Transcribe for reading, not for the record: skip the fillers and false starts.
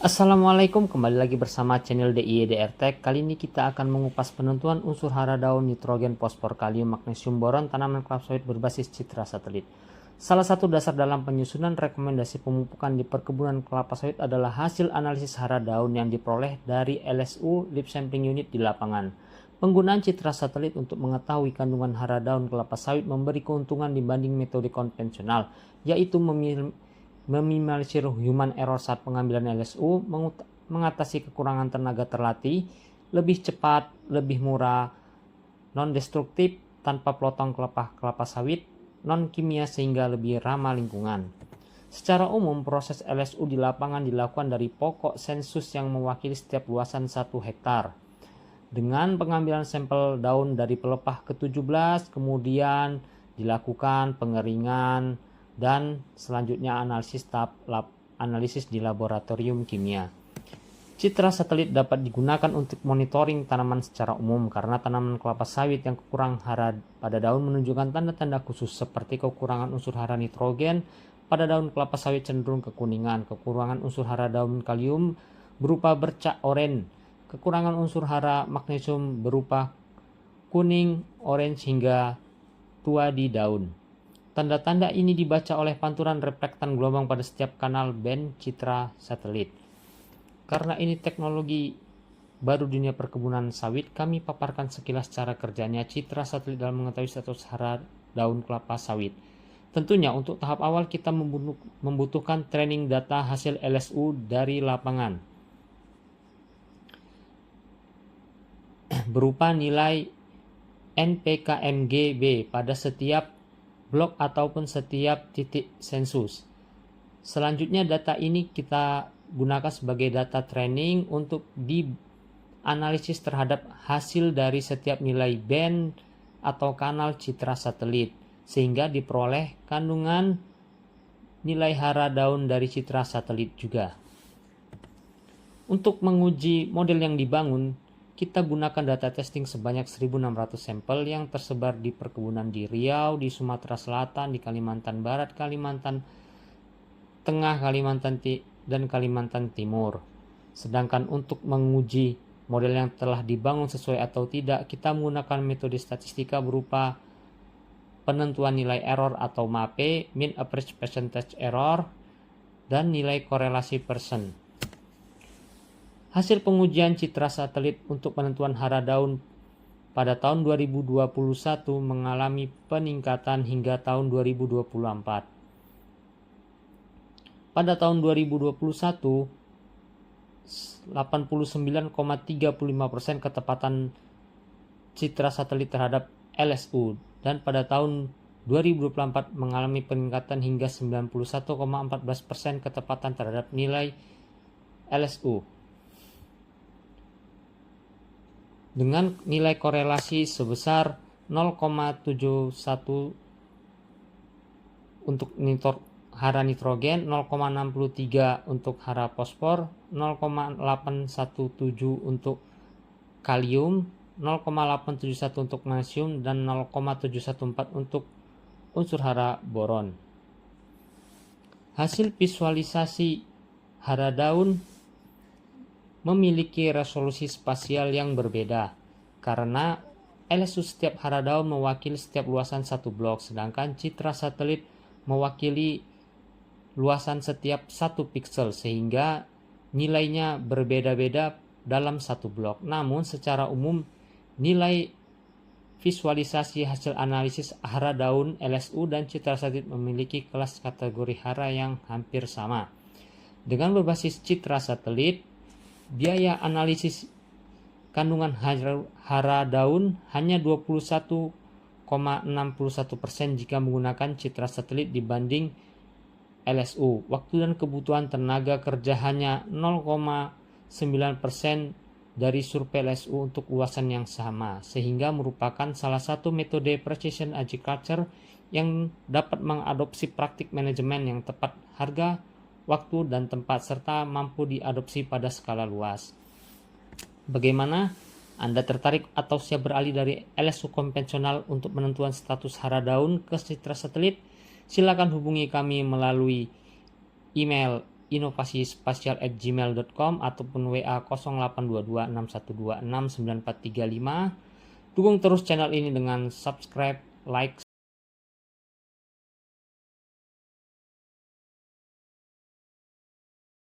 Assalamualaikum, kembali lagi bersama channel DIY Tech. Kali ini kita akan mengupas penentuan unsur hara daun, nitrogen, fosfor, kalium, magnesium, boron, tanaman kelapa sawit berbasis citra satelit. Salah satu dasar dalam penyusunan rekomendasi pemupukan di perkebunan kelapa sawit adalah hasil analisis hara daun yang diperoleh dari LSU Lip Sampling Unit di lapangan. Penggunaan citra satelit untuk mengetahui kandungan hara daun kelapa sawit memberi keuntungan dibanding metode konvensional, yaitu meminimalisir human error saat pengambilan LSU, mengatasi kekurangan tenaga terlatih, lebih cepat, lebih murah, non-destruktif, tanpa potong kelapa sawit, non-kimia sehingga lebih ramah lingkungan. Secara umum, proses LSU di lapangan dilakukan dari pokok sensus yang mewakili setiap luasan 1 hektar. Dengan pengambilan sampel daun dari pelepah ke-17, kemudian dilakukan pengeringan, dan selanjutnya analisis di laboratorium kimia. Citra satelit dapat digunakan untuk monitoring tanaman secara umum karena tanaman kelapa sawit yang kekurangan hara pada daun menunjukkan tanda-tanda khusus seperti kekurangan unsur hara nitrogen pada daun kelapa sawit cenderung kekuningan, kekurangan unsur hara daun kalium berupa bercak oranye, kekurangan unsur hara magnesium berupa kuning, orange hingga tua di daun. Tanda-tanda ini dibaca oleh pantulan reflektan gelombang pada setiap kanal band citra satelit. Karena ini teknologi baru dunia perkebunan sawit, kami paparkan sekilas cara kerjanya citra satelit dalam mengetahui status hara daun kelapa sawit. Tentunya untuk tahap awal kita membutuhkan training data hasil LSU dari lapangan berupa nilai NPKMGB pada setiap blok ataupun setiap titik sensus. Selanjutnya data ini kita gunakan sebagai data training untuk dianalisis terhadap hasil dari setiap nilai band atau kanal citra satelit sehingga diperoleh kandungan nilai hara daun dari citra satelit juga. Untuk menguji model yang dibangun, kita gunakan data testing sebanyak 1.600 sampel yang tersebar di perkebunan di Riau, di Sumatera Selatan, di Kalimantan Barat, Kalimantan Tengah, dan Kalimantan Timur. Sedangkan untuk menguji model yang telah dibangun sesuai atau tidak, kita menggunakan metode statistika berupa penentuan nilai error atau MAPE, mean average percentage error, dan nilai korelasi persen. Hasil pengujian citra satelit untuk penentuan hara daun pada tahun 2021 mengalami peningkatan hingga tahun 2024. Pada tahun 2021, 89,35% ketepatan citra satelit terhadap LSU dan pada tahun 2024 mengalami peningkatan hingga 91,14% ketepatan terhadap nilai LSU. Dengan nilai korelasi sebesar 0,71 untuk hara nitrogen, 0,63 untuk hara fosfor, 0,817 untuk kalium, 0,871 untuk magnesium, dan 0,714 untuk unsur hara boron. Hasil visualisasi hara daun memiliki resolusi spasial yang berbeda karena LSU setiap hara daun mewakili setiap luasan 1 blok, sedangkan citra satelit mewakili luasan setiap 1 piksel sehingga nilainya berbeda-beda dalam 1 blok. Namun secara umum nilai visualisasi hasil analisis hara daun LSU dan citra satelit memiliki kelas kategori hara yang hampir sama. Dengan berbasis citra satelit, biaya analisis kandungan hara daun hanya 21,61% jika menggunakan citra satelit dibanding LSU. Waktu dan kebutuhan tenaga kerja hanya 0,9% dari survei LSU untuk luasan yang sama, sehingga merupakan salah satu metode precision agriculture yang dapat mengadopsi praktik manajemen yang tepat harga, waktu, dan tempat, serta mampu diadopsi pada skala luas. Bagaimana? Anda tertarik atau siap beralih dari LSU konvensional untuk penentuan status hara daun ke citra satelit? Silakan hubungi kami melalui email inovasispasial@gmail.com ataupun WA 0822 6126 9435. Dukung terus channel ini dengan subscribe, like,